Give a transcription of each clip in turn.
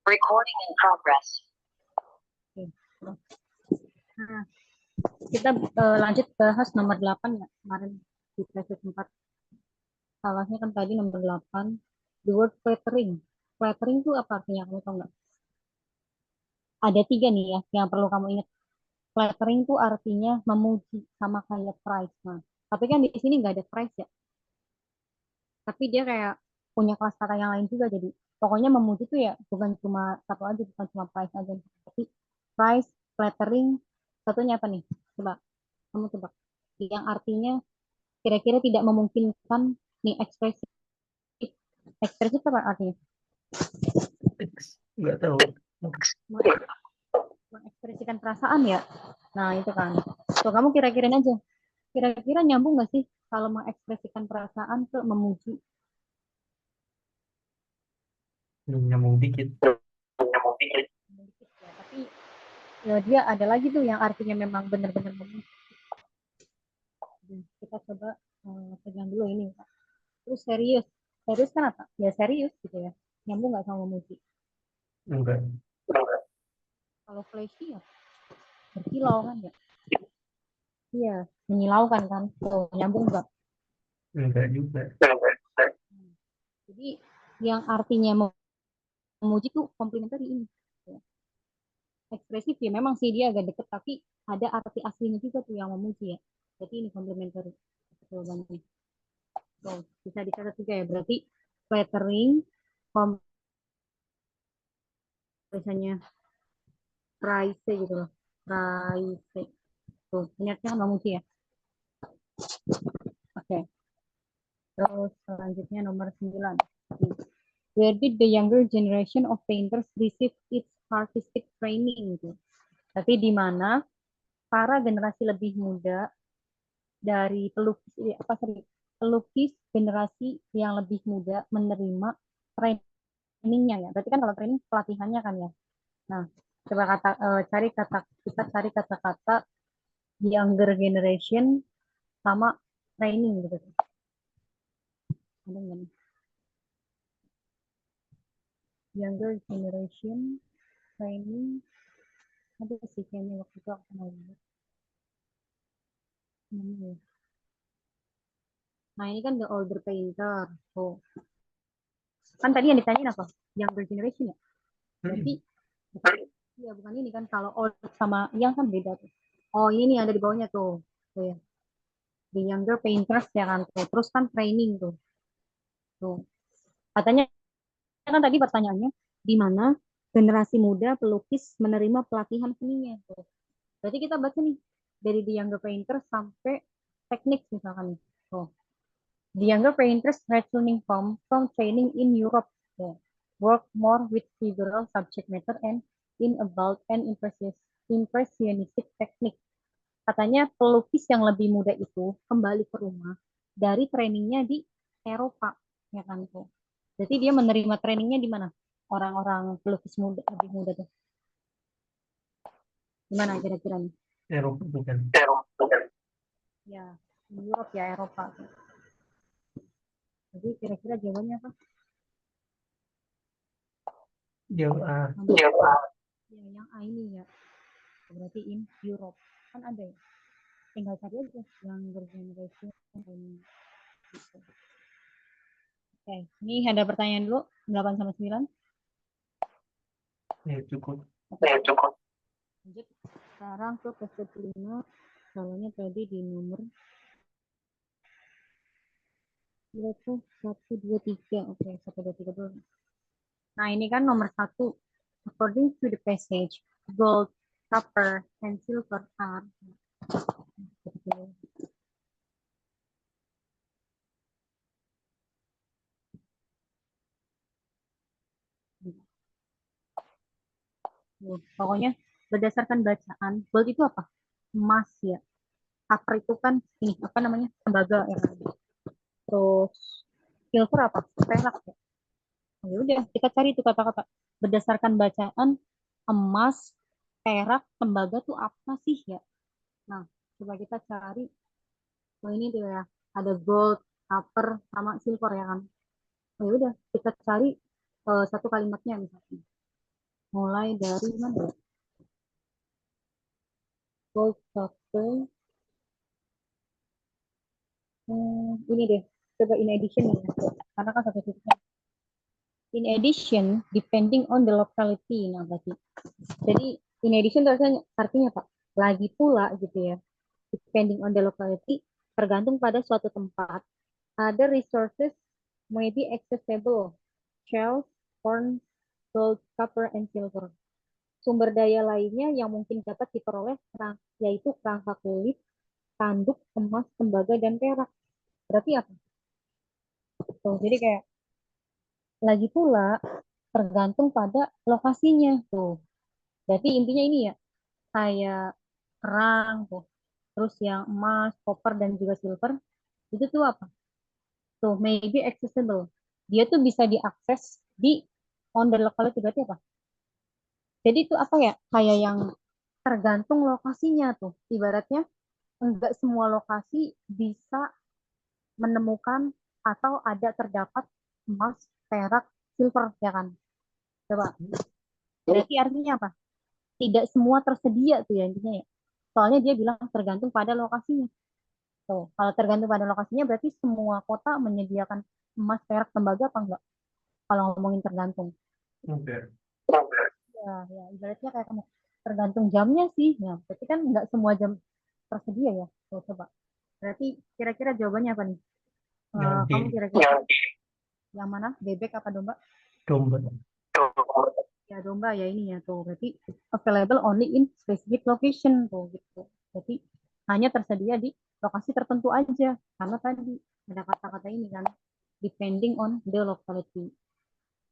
Recording in progress. Nah, kita lanjut bahas nomor 8 ya. Kemarin di episode 4. Salahnya kan tadi nomor 8. The word flattering. Flattering itu apa artinya? Kamu tahu nggak? Ada 3 nih ya yang perlu kamu ingat. Flattering itu artinya memuji, sama kayak praise. Nah, tapi kan di sini nggak ada praise ya. Tapi dia kayak punya kelas kata yang lain juga. Jadi pokoknya memuji itu ya bukan cuma satu aja, bukan cuma praise aja. Tapi praise, flattering, satunya apa nih? Coba kamu coba. Yang artinya kira-kira tidak memungkinkan nih ekspresi. Ekspresi apa artinya? Nggak tahu. Mengekspresikan perasaan ya. Nah itu kan. Tuh kamu kira-kirain aja. Kira-kira nyambung nggak sih kalau mengekspresikan perasaan ke memuji? Nyambung dikit. Sedikit ya, tapi ya dia ada lagi tuh yang artinya memang benar-benar memuji. Kita coba pegang dulu ini. Terus serius. Serius kan apa? Ya serius gitu ya. Nyambung nggak sama memuji? Enggak. Kalau flashy ya berkilau kan ya. Iya, menyilaukan kan. Tuh, nyambung nggak? Enggak juga. Jadi yang artinya memuji tuh komplementari ini. Ekspresif ya memang sih dia agak deket, tapi ada arti aslinya juga tuh yang memuji ya. Jadi ini komplementari jawabannya. So, bisa dicatat juga ya. Berarti flattering, misalnya praise gitu loh. Praise. Tuh, niatnya kan memuji ya. Oke. Terus selanjutnya nomor 9. Where did the younger generation of painters receive its artistic training? Gitu. Tapi di mana para generasi lebih muda dari pelukis generasi yang lebih muda menerima trainingnya ya. Berarti kan kalau training pelatihannya kan ya. Nah, coba kita cari kata-kata younger generation sama training gitu. Ada nggak nih? Younger generation training ada sih kayaknya waktu itu aku mau lihat. Nah ini kan the older painter. Oh. Kan tadi yang ditanyain apa? Younger generation ya? Berarti bukan ini kan, kalau old sama young kan beda tuh. Oh ini nih ada di bawahnya tuh. Tuh ya. The younger painters ya kan tuh. Terus kan training tuh. Tuh. Katanya kan tadi pertanyaannya di mana generasi muda pelukis menerima pelatihan seninya tuh. Berarti kita baca nih dari the younger painters sampai teknik misalkan nih. Tuh. The younger painters returning from training in Europe. Yeah. Work more with figural subject matter and in about an impressionistic technique. Katanya pelukis yang lebih muda itu kembali ke rumah dari trainingnya di Eropa, ya kan tuh. Jadi dia menerima trainingnya di mana? Orang-orang pelukis muda lebih muda tuh. Gimana kira-kira nih? Eropa bukan. Ya, Europe ya Eropa. Jadi kira-kira jawabannya apa? Jauh Ya, yang A ini ya. Berarti in Europe. Kan ada ya. Tinggal cari aja yang generation ini. Gitu. Oke, ini ada pertanyaan dulu 8 sama 9. ya cukup. Lanjut. Sekarang ke episode 5. Soalnya tadi di nomor 1, 2, 3. Oke, 1, 2, 3 dulu. Nah, ini kan nomor 1. According to the passage, gold, copper, and silver are. Pokoknya berdasarkan bacaan, gold itu apa? Emas ya. Copper itu kan ini apa namanya? Tembaga ya kan. Terus silver apa? Perak ya. Ya udah, kita cari itu kata-kata berdasarkan bacaan emas, perak, tembaga tuh apa sih ya? Nah, coba kita cari. Oh ini tuh ya, ada gold, copper, sama silver ya kan. Oh, ya udah, kita cari satu kalimatnya misalnya. Mulai dari mana ya? Gold couple. Ini deh. Coba in addition ya. Karena kan satu titik. In addition, depending on the locality. Nah, berarti. Jadi, in addition itu artinya apa? Lagi pula gitu ya. Depending on the locality, tergantung pada suatu tempat. Other resources may be accessible. Shells, corn, gold, copper, and silver. Sumber daya lainnya yang mungkin dapat diperoleh yaitu kerangka kulit, tanduk, emas, tembaga, dan perak. Berarti apa? Tuh, jadi kayak lagi pula tergantung pada lokasinya tuh. Berarti intinya ini ya, kayak kerang tuh, terus yang emas, copper dan juga silver itu tuh apa? Tuh maybe accessible. Dia tuh bisa diakses di on the locality berarti apa? Jadi itu apa ya? Kayak yang tergantung lokasinya tuh. Ibaratnya enggak semua lokasi bisa menemukan atau ada terdapat emas, perak, silver ya kan? Coba. Berarti artinya apa? Tidak semua tersedia tuh ya intinya ya. Soalnya dia bilang tergantung pada lokasinya. Tuh, kalau tergantung pada lokasinya berarti semua kota menyediakan emas, perak, tembaga apa enggak? Kalau ngomongin tergantung. Enggak. Ya, ibaratnya kayak kamu tergantung jamnya sih. Ya, berarti kan enggak semua jam tersedia ya. Tuh, coba. Berarti kira-kira jawabannya apa nih? Yang Kamu D. kira-kira yang mana? Bebek apa domba? Domba. Ya domba ya ini ya tuh. Berarti available only in specific location tuh gitu. Berarti hanya tersedia di lokasi tertentu aja. Karena tadi ada kata-kata ini kan depending on the locality.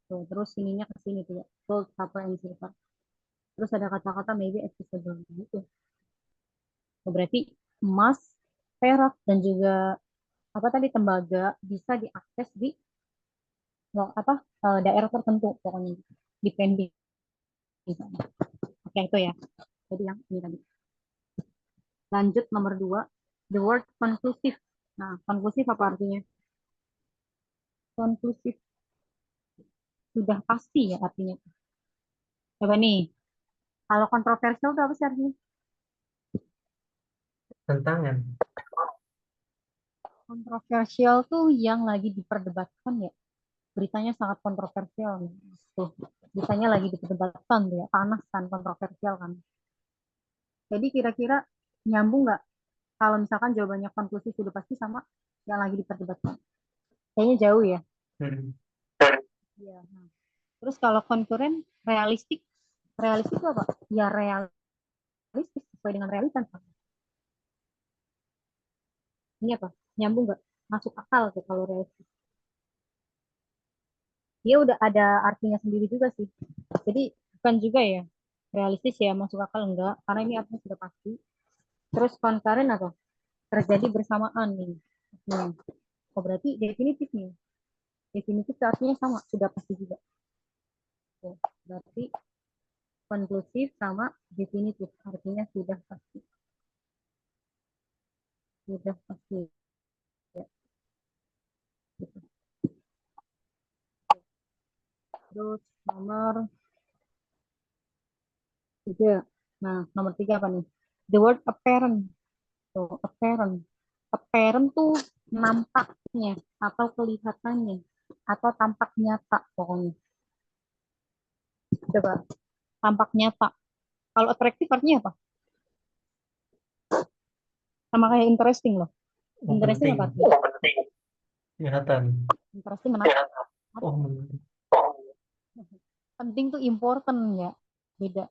Tuh, terus ininya ke sini tuh ya. Gold, copper, and silver. Terus ada kata-kata maybe accessible gitu. Tuh, berarti emas, perak dan juga apa tadi tembaga bisa diakses di apa daerah tertentu pokoknya depending. Oke itu ya. Jadi yang ini tadi. Lanjut nomor 2, the word conclusive. Nah, konklusif apa artinya? Konklusif sudah pasti ya artinya. Coba nih, kalau kontroversial itu apa sih artinya? Tantangan. Kontroversial tuh yang lagi diperdebatkan ya. Beritanya sangat kontroversial. Tuh, beritanya lagi diperdebatkan tuh ya, panas kan, kontroversial kan. Jadi kira-kira nyambung nggak kalau misalkan jawabannya konklusif sudah pasti sama yang lagi diperdebatkan? Kayaknya jauh ya. Hmm. Iya. Nah. Terus kalau konkuren realistik, realistik itu apa? Ya realistis sesuai dengan realitas. Ini apa? Nyambung nggak? Masuk akal tuh kalau realistis. Dia udah ada artinya sendiri juga sih. Jadi bukan juga ya realistis ya masuk akal enggak? Karena ini artinya sudah pasti. Terus concurrent apa? Terjadi bersamaan nih. Nah, oh berarti definitif nih. Definitif itu artinya sama, sudah pasti juga. Oh, berarti konklusif sama definitif artinya sudah pasti. Sudah pasti. Ya, gitu. Terus nomor 3. Nah, nomor 3 apa nih? The word apparent. Tuh, apparent. Apparent tuh nampaknya atau kelihatannya atau tampak nyata pokoknya. Coba tampak nyata. Kalau atraktif artinya apa? Sama kayak interesting loh. Oh, Interesting penting. apa artinya? Kelihatan. Interesting menarik. Oh, menarik. Penting tuh important ya. Beda.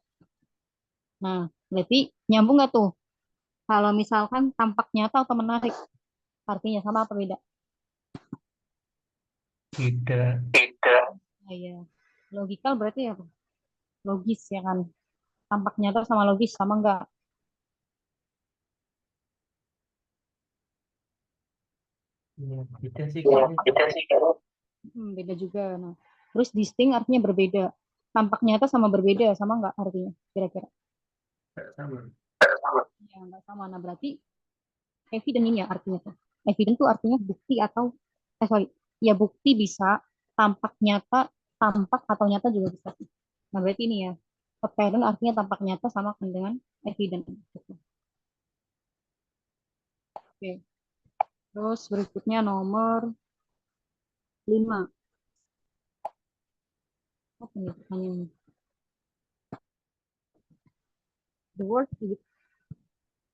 Nah, berarti nyambung nggak tuh? Kalau misalkan tampak nyata atau menarik, artinya sama apa beda? Tidak. Ah, iya. Logikal berarti apa? Logis ya kan? Tampak nyata sama logis sama enggak? Ya, kita sih kayaknya Beda juga. Nah, terus distinct artinya berbeda. Tampak nyata sama berbeda sama enggak artinya? Kira-kira? tidak sama. Ya, enggak sama. Nah, berarti evident ini ya artinya tuh. Evident tuh artinya bukti atau sorry, ya bukti bisa tampak nyata, tampak atau nyata juga bisa. Nah, berarti ini ya. Apparent artinya tampak nyata sama kan dengan evident. Gitu. Oke. Terus berikutnya nomor 5. Apa nih pertanyaannya? The word it.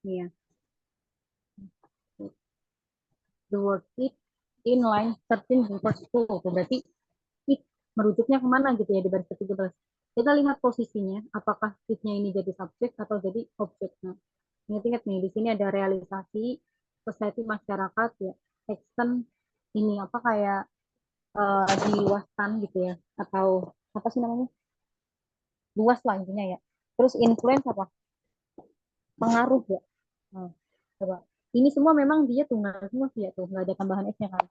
Nih ya. The word it in line 13 verse 2. Oke, berarti it merujuknya kemana gitu ya di baris ke-13. Kita lihat posisinya, apakah it-nya ini jadi subjek atau jadi objek. Nah, ingat-ingat nih, di sini ada realisasi, society masyarakat, ya, action, ini apa kayak diluaskan gitu ya, atau apa sih namanya, luas lah intinya ya. Terus influence apa? Pengaruh ya. Nah, coba. Ini semua memang dia tunggal semua sih ya tuh, nggak ada tambahan S-nya kan.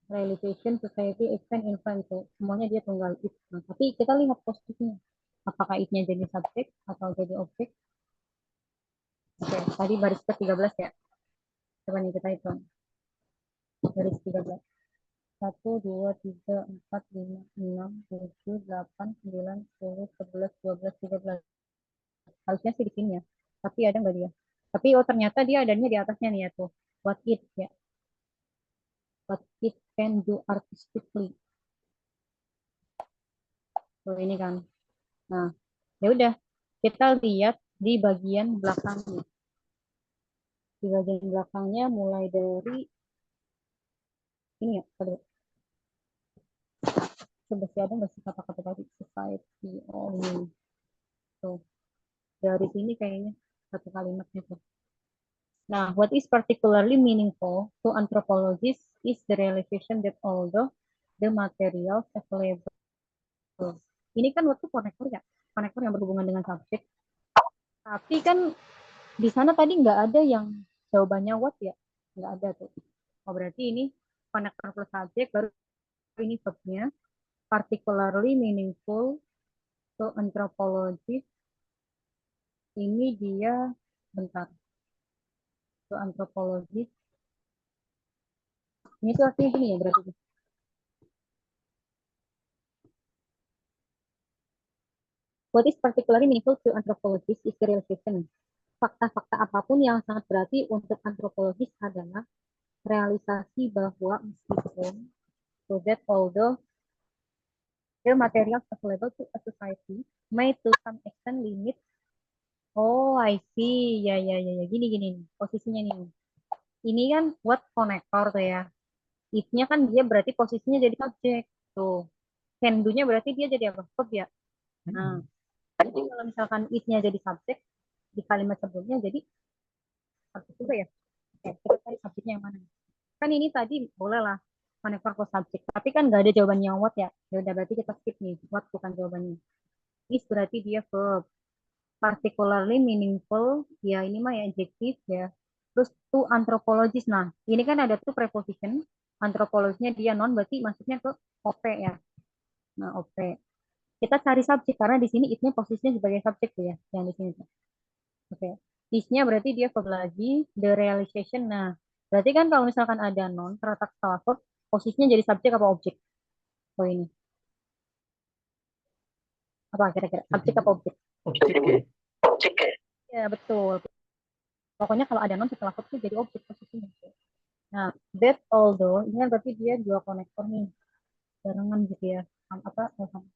Realization, society, action, influence, ya. Semuanya dia tunggal it. Nah, tapi kita lihat posisinya. Apakah it-nya jadi subjek atau jadi objek? Oke, tadi baris ke-13 ya. Coba nih kita hitung. Baris 13. 1, 2, 3, 4, 5, 6, 7, 8, 9, 10, 11, 12, 13. Harusnya sih di sini ya. Tapi ada nggak dia? Tapi oh ternyata dia adanya di atasnya nih ya tuh. What it ya. What it can do artistically. Tuh ini kan. Nah, ya udah. Kita lihat di bagian belakangnya. Di bagian belakangnya mulai dari ini ya. Coba sih ada nggak sih kata-kata tadi society. Oh ini. Tuh. Dari sini kayaknya satu kalimatnya tuh. Nah, what is particularly meaningful to anthropologists is the realization that although the materials available. Ini kan waktu konektor ya, konektor yang berhubungan dengan subjek. Tapi kan di sana tadi nggak ada yang jawabannya what ya, nggak ada tuh. Oh berarti ini konektor plus subjek baru ini verbnya. Particularly meaningful to anthropologists ini dia bentar. To anthropologists ini tuh artinya gini ya berarti. What is particularly meaningful to anthropologists is the realization. Fakta-fakta apapun yang sangat berarti untuk antropologis adalah realisasi bahwa meskipun so that although the materials available to a society may to some extent limit. Oh, I see. Ya, ya, ya, ya. Gini, gini. Posisinya nih. Ini kan what connector tuh ya. If-nya kan dia berarti posisinya jadi subjek. Tuh. Can do-nya berarti dia jadi apa? Verb ya. Nah, jadi kalau misalkan if-nya jadi subjek, di kalimat sebelumnya jadi subjek juga ya. Oke, kita cari subjeknya yang mana. Kan ini tadi boleh lah connector plus subjek. Tapi kan nggak ada jawaban yang what ya. Ya udah berarti kita skip nih. What bukan jawabannya. Is berarti dia verb. Particularly meaningful, ya ini mah ya adjektif ya. Terus to anthropologist. Nah, ini kan ada tuh preposition. Antropologisnya dia non, berarti masuknya ke OP ya. Nah, OP. Kita cari subjek karena di sini it-nya posisinya sebagai subjek tuh ya, yang di sini. Oke. Is-nya berarti dia verb lagi, the realization. Nah, berarti kan kalau misalkan ada non, terletak setelah verb, posisinya jadi subjek apa objek? Oh ini. Apa kira-kira? Subjek apa objek? Objek ya. Ya, betul. Pokoknya kalau ada non setelah verb itu jadi objek posisinya. Nah, that although, ini kan berarti dia dua konektor nih, barengan gitu ya. Apa, sama.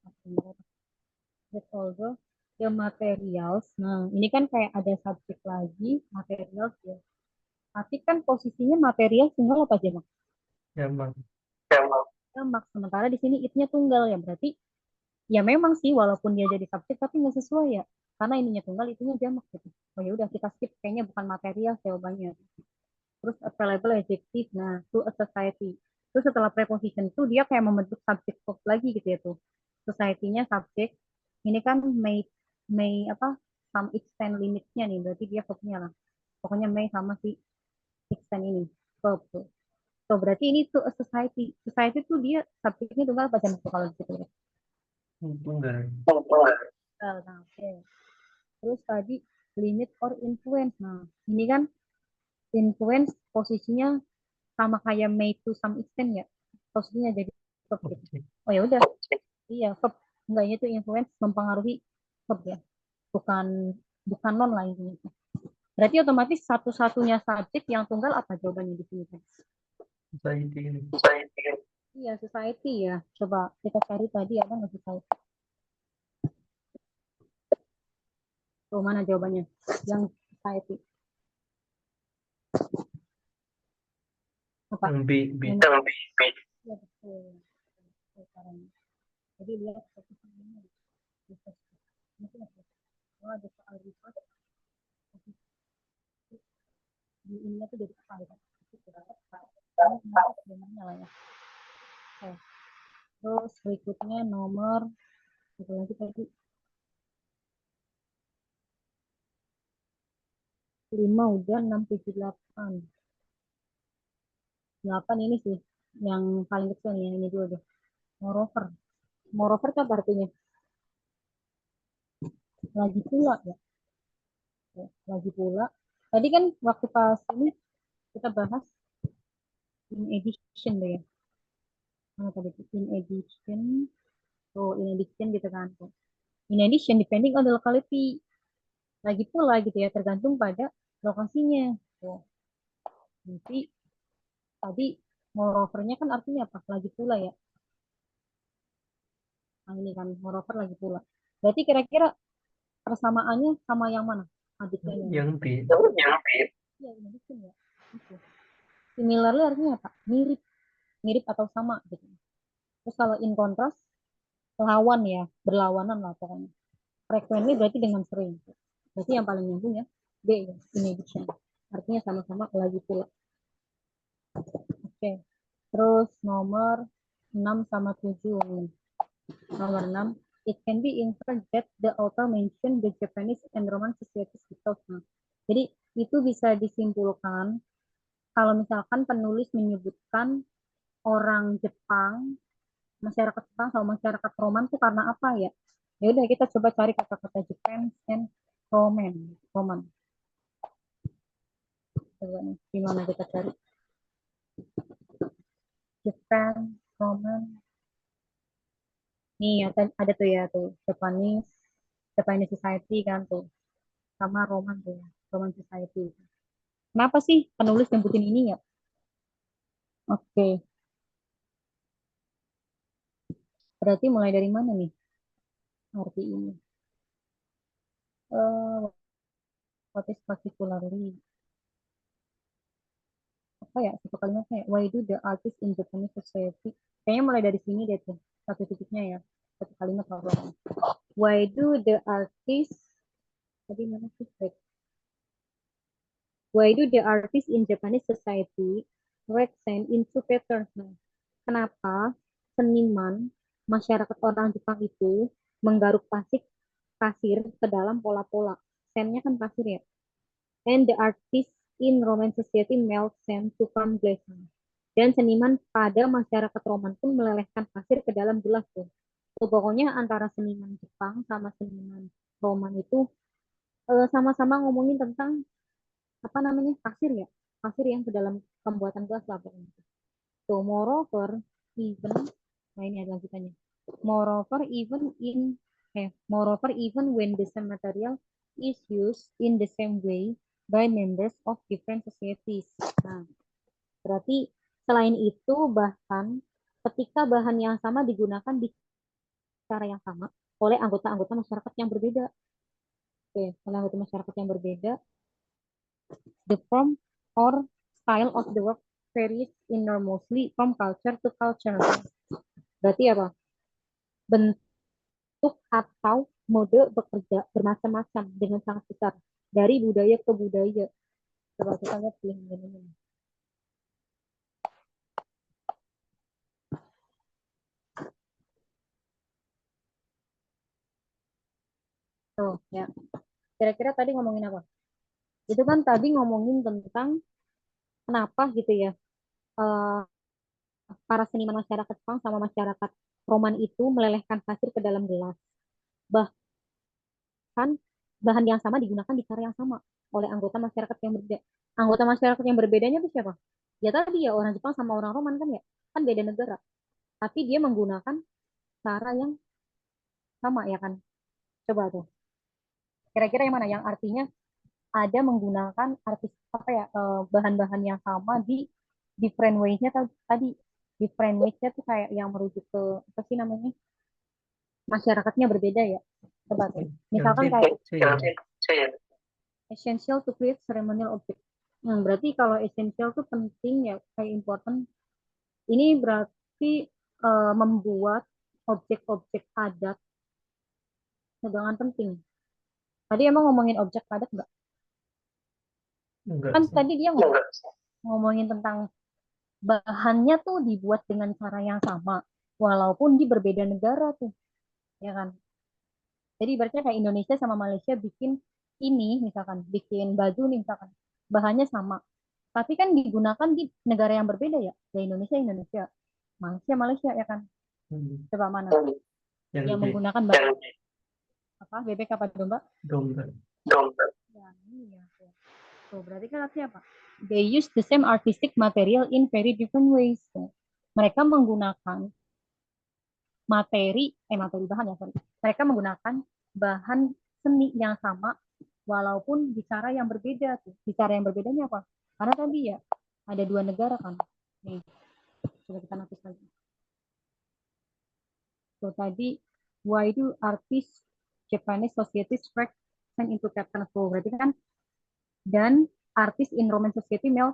That although the materials, nah ini kan kayak ada subjek lagi, materials ya. Tapi kan posisinya material tunggal apa aja, Mak? Gampang. Jamak. Sementara di sini it-nya tunggal ya, berarti ya memang sih walaupun dia jadi subjek tapi nggak sesuai ya. Karena ininya tunggal, itunya jamak gitu. Oh ya udah kita skip, kayaknya bukan material jawabannya. Terus available adjective, nah to a society. Terus setelah preposition itu dia kayak membentuk subject verb lagi gitu ya tuh. Society-nya subject. Ini kan may apa some extend limitnya nih, berarti dia verbnya lah. Pokoknya may sama si extend ini verb tuh. So berarti ini to a society. Society tuh dia subjeknya tunggal apa jam kalau gitu ya. Tunggal. Nah, oke. Terus tadi limit or influence. Nah, ini kan influence posisinya sama kayak may to some extent ya, posisinya jadi verb gitu. Objek. Oh ya udah, iya verb. Enggak, itu influence mempengaruhi verb ya. Bukan bukan non lah intinya. Berarti otomatis satu-satunya subjek yang tunggal apa jawabannya di sini? Society ini. Iya, society ya. Coba kita cari tadi ada nggak society? Tuh, mana jawabannya? Yang society. Apa? Yang B, B. Yang B. Ya, betul. Betul, caranya. Jadi lihat ini. Mungkin oh, ada soal research di ininya tuh jadi apa ya? Ini lah ya. Oke. Terus berikutnya nomor satu lagi tadi 5 udah 6 7 8. 8 ini sih yang paling kecil nih, yang ini dulu deh. Moreover. Moreover itu apa artinya? Lagi pula ya. Ya, lagi pula. Tadi kan waktu pas ini kita bahas in addition deh ya. Mana tadi? In addition. Oh, in addition gitu kan. In addition, depending on the locality. Lagi pula gitu ya, tergantung pada lokasinya. Tuh. Nanti tadi moreover-nya kan artinya apa? Lagi pula ya. Nah, ini kan moreover lagi pula. Berarti kira-kira persamaannya sama yang mana? Adiknya. Yang B. Ya, in addition ya. Gitu. Similarly artinya apa? Mirip. Mirip atau sama gitu. Terus kalau in contrast, lawan ya. Berlawanan lah pokoknya. Frequently berarti dengan sering. Berarti yang paling nyambung ya. B ya. In addition. Artinya sama-sama lagi pula. Oke. Terus nomor 6 sama 7 nih. Nomor 6. It can be inferred that the author mentioned the Japanese and Roman societies because. Nah, jadi itu bisa disimpulkan kalau misalkan penulis menyebutkan orang Jepang, masyarakat Jepang sama masyarakat Roman itu karena apa ya? Ya udah kita coba cari kata-kata Japan and Roman. Roman. Coba nih, gimana kita cari Japan, Roman. Nih ada tuh ya tuh Japanese, Japanese Society kan tuh sama Roman tuh, Roman Society. Kenapa sih penulis nyebutin ini ya? Oke, berarti mulai dari mana nih arti ini? Eh, what is particularly? Apa ya? Satu kalimatnya ya. Why do the artists in Japanese society? Kayaknya mulai dari sini deh tuh. Satu titiknya ya. Satu kalimat apa? Why do the artists tadi mana sih? Wait. Why do the artists in Japanese society send into patterns? Nah, kenapa seniman masyarakat orang Jepang itu menggaruk pasir ke dalam pola-pola? Sandnya kan pasir ya. And the artist in Roman society melt sand to form glass. Dan seniman pada masyarakat Roman pun melelehkan pasir ke dalam gelas tuh. So, pokoknya antara seniman Jepang sama seniman Roman itu sama-sama ngomongin tentang apa namanya pasir ya, pasir yang ke dalam pembuatan gelas lah pokoknya. So moreover even, nah ini ada lanjutannya. Moreover even when the same material is used in the same way by members of different societies. Nah, berarti selain itu bahkan ketika bahan yang sama digunakan di cara yang sama oleh anggota-anggota masyarakat yang berbeda. Oke, oleh anggota masyarakat yang berbeda, the form or style of the work varies enormously from culture to culture. Berarti apa? Bentuk atau mode bekerja bermacam-macam dengan sangat besar dari budaya ke budaya. Coba kita lihat pilihan ini. Tuh, ya. Kira-kira tadi ngomongin apa? Itu kan tadi ngomongin tentang kenapa gitu ya. eh, para seniman masyarakat Jepang sama masyarakat Roman itu melelehkan pasir ke dalam gelas. Bahkan bahan yang sama digunakan di cara yang sama oleh anggota masyarakat yang berbeda. Anggota masyarakat yang berbedanya itu siapa? Ya tadi ya orang Jepang sama orang Roman kan ya, kan beda negara. Tapi dia menggunakan cara yang sama ya kan? Coba tuh. Kira-kira yang mana? Yang artinya ada menggunakan artis apa ya bahan-bahan yang sama di different ways-nya tadi different ways-nya tuh kayak yang merujuk ke apa sih namanya masyarakatnya berbeda ya. Coba tuh. Yang Misalkan C, kayak C ya. essential to create ceremonial object. Berarti kalau essential tuh penting ya kayak important. Ini berarti membuat objek-objek adat sedangkan penting. Tadi emang ngomongin objek adat nggak? Enggak Kan sih. tadi dia ngomongin tentang bahannya tuh dibuat dengan cara yang sama, walaupun di berbeda negara tuh, ya kan? Jadi ibaratnya kayak Indonesia sama Malaysia bikin ini, misalkan bikin baju nih, misalkan bahannya sama, tapi kan digunakan di negara yang berbeda ya, ya Indonesia Indonesia, Malaysia Malaysia ya kan? Hmm. Coba mana Yang yang D, menggunakan bahan apa bebek apa domba? domba. Ya, ini ya. Tuh, berarti kan artinya apa? They use the same artistic material in very different ways. Mereka menggunakan materi bahan ya, sorry. Mereka menggunakan bahan seni yang sama walaupun di cara yang berbeda tuh. Di cara yang berbedanya apa? Karena tadi ya ada dua negara kan. Nih, coba kita notice lagi. So tadi why do artists Japanese society strike and into Captain Flow? Berarti kan dan artis in Roman society male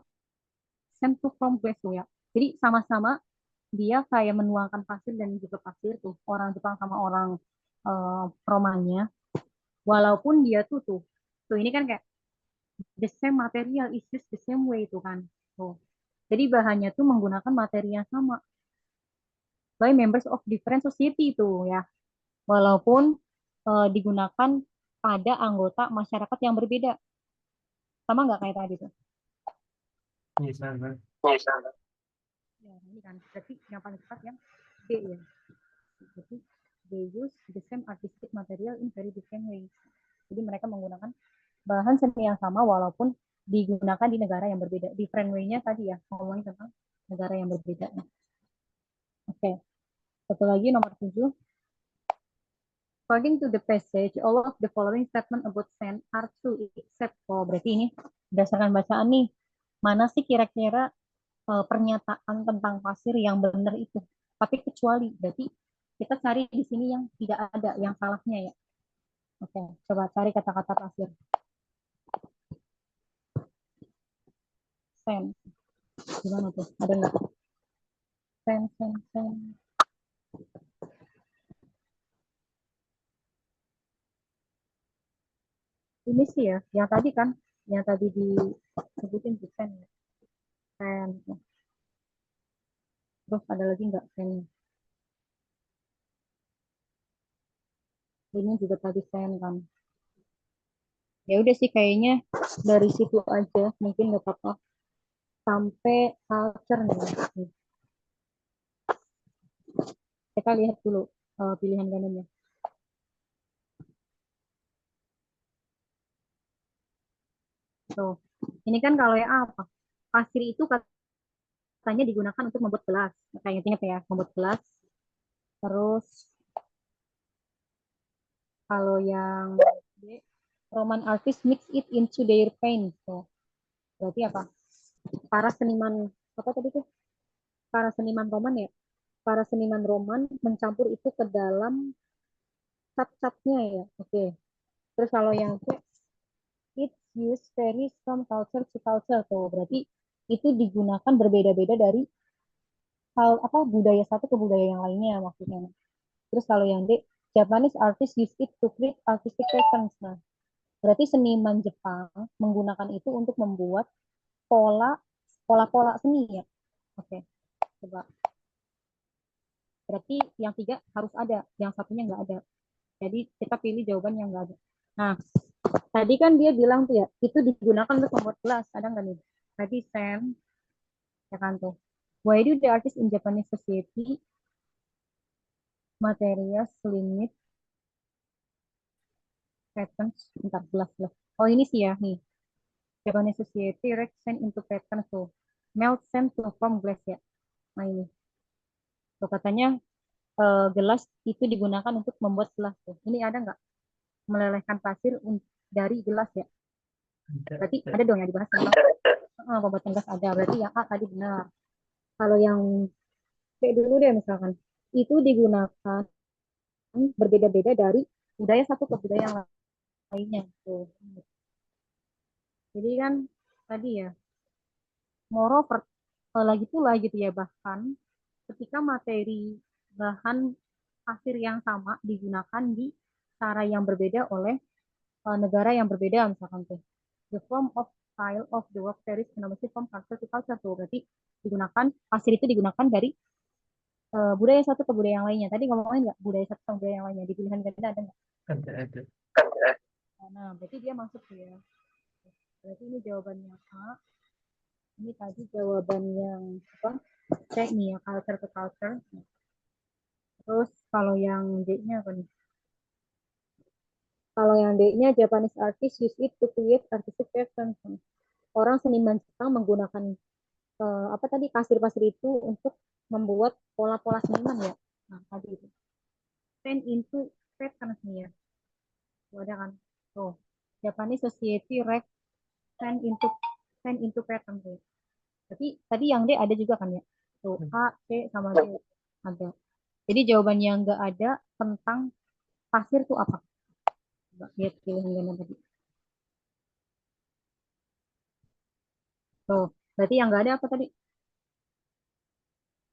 sent to from West ya. Jadi sama-sama dia kayak menuangkan pasir dan juga pasir tuh orang Jepang sama orang Romanya walaupun dia tuh ini kan kayak the same material is used the same way tuh kan tuh jadi bahannya tuh menggunakan materi yang sama by members of different society tuh ya walaupun digunakan pada anggota masyarakat yang berbeda sama nggak kayak tadi tuh Ini sama. ya ini kan berarti yang paling tepat yang B ya jadi they use the same artistic material in very different ways jadi mereka menggunakan bahan seni yang sama walaupun digunakan di negara yang berbeda. Different way-nya tadi ya, ngomongin tentang negara yang berbeda. Oke, satu lagi nomor 7. According to the passage, all of the following statement about sand are true except for berarti ini berdasarkan bacaan nih. Mana sih kira-kira pernyataan tentang pasir yang benar itu? Tapi kecuali berarti kita cari di sini yang tidak ada, yang salahnya ya. Oke, coba cari kata-kata pasir. Sand. Gimana tuh? Ada nggak? Sand. Ini sih ya, yang tadi disebutin bukan ya. Pen. Terus ada lagi nggak pen? Ini juga tadi pen kan. Ya udah sih kayaknya dari situ aja, mungkin nggak apa-apa. Sampai culture nih. Kita lihat dulu pilihan gandanya. Tuh, ini kan kalau yang apa? Pasir itu katanya digunakan untuk membuat gelas. Kayak ingat ya, membuat gelas. Terus kalau yang Roman artist mix it into their paint. Tuh, berarti apa? Para seniman apa tadi tuh? Para seniman Roman ya. Para seniman Roman mencampur itu ke dalam cat-catnya ya. Oke. Terus kalau yang C, it use varies from culture to culture tuh. Berarti itu digunakan berbeda-beda dari hal apa budaya satu ke budaya yang lainnya maksudnya. Terus kalau yang D, Japanese artists use it to create artistic patterns. Nah, berarti seniman Jepang menggunakan itu untuk membuat pola pola-pola seni ya. Oke, coba. Berarti yang tiga harus ada, yang satunya nggak ada. Jadi kita pilih jawaban yang nggak ada. Nah, tadi kan dia bilang tuh ya, itu digunakan untuk membuat gelas. Ada nggak nih? Tadi Sam, ya kan tuh. Why do the artists in Japanese society materials limit patterns? Bentar, gelas. Oh ini sih ya, nih. Japanese society wreck sand into patterns tuh. Melt sand to form glass ya. Nah ini. Tuh katanya gelas itu digunakan untuk membuat gelas tuh. Ini ada nggak melelehkan pasir dari gelas ya? Berarti ada dong yang dibahas tentang pembuatan gelas ada. Berarti yang A tadi benar. Kalau yang C dulu deh misalkan, itu digunakan berbeda-beda dari budaya satu ke budaya yang lainnya. Tuh. Jadi kan tadi ya, moreover, lagi pula gitu ya, bahkan ketika materi bahan pasir yang sama digunakan di cara yang berbeda oleh negara yang berbeda misalkan tuh. The form of style of the work varies enormously from culture to culture tuh. Berarti digunakan pasir itu digunakan dari budaya satu ke budaya yang lainnya. Tadi ngomongin nggak budaya satu ke budaya yang lainnya di pilihan ganda ada nggak? Ada. Nah, berarti dia masuk ya. Berarti ini jawabannya A. Ini tadi jawaban yang apa? C nih ya, culture to culture. Terus kalau yang D-nya apa nih? Kalau yang D-nya Japanese artist use it to create artistic patterns. Orang seniman Jepang menggunakan apa tadi pasir-pasir itu untuk membuat pola-pola seniman ya. Nah, tadi itu. Turn into patterns nih ya. Tuh, ada kan? Tuh. Japanese Society Rec turn into patterns ya. Tapi tadi yang D ada juga kan ya? Tuh, A, C, sama D ada. Jadi jawaban yang nggak ada tentang pasir tuh apa? Coba lihat pilihan ganda tadi. Tuh, berarti yang nggak ada apa tadi?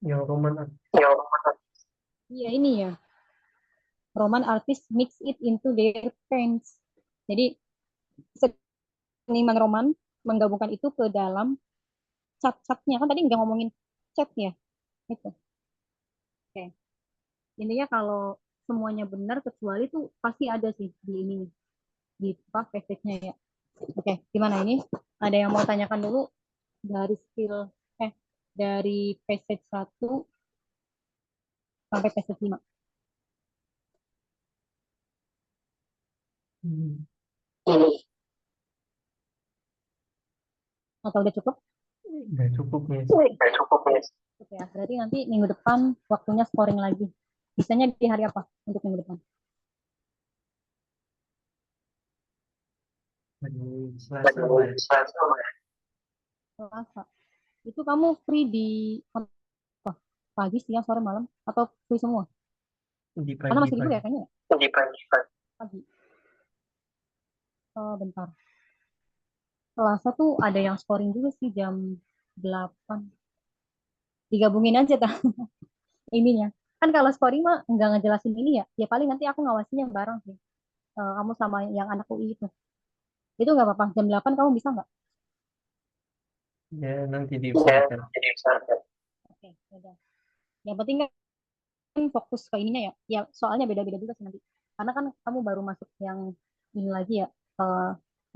Yang Roman art. Iya ini ya. Roman artist mix it into their paints. Jadi seniman Roman menggabungkan itu ke dalam cat-catnya. Kan tadi nggak ngomongin cat ya. Itu. Oke. Intinya kalau semuanya benar kecuali tuh pasti ada sih di ini di apa passage-nya ya. Oke, gimana ini? Ada yang mau tanyakan dulu dari skill eh dari passage 1 sampai passage 5. Hmm. Atau udah cukup? Udah cukup nih. Oke ya. Berarti nanti minggu depan waktunya scoring lagi. Bisanya di hari apa untuk minggu depan? Selasa apa ya? Selasa. Itu kamu free di pagi, siang, sore, malam atau free semua? Di Karena masih libur pagi-pagi. ya kayaknya ya? Pagi. Bentar. Selasa tuh ada yang scoring juga sih jam 8. Digabungin aja tak ininya. Kan kalau scoring mah nggak ngejelasin ini ya. Ya paling nanti aku ngawasinya bareng sih. Kamu sama yang anak UI itu. Itu nggak apa-apa. Jam 8 kamu bisa nggak? Ya, nanti diusahakan. Oke, udah. Yang penting kan fokus ke ininya ya. Ya soalnya beda-beda juga sih nanti. Karena kan kamu baru masuk yang ini lagi ya.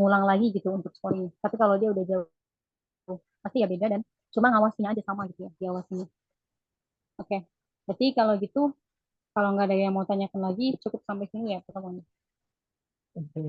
Ngulang lagi gitu untuk scoring. Tapi kalau dia udah jauh, pasti ya beda dan cuma ngawasinya aja sama gitu ya. Diawasinya. Oke. Jadi kalau gitu, kalau nggak ada yang mau tanyakan lagi, cukup sampai sini ya pertemuan. Oke.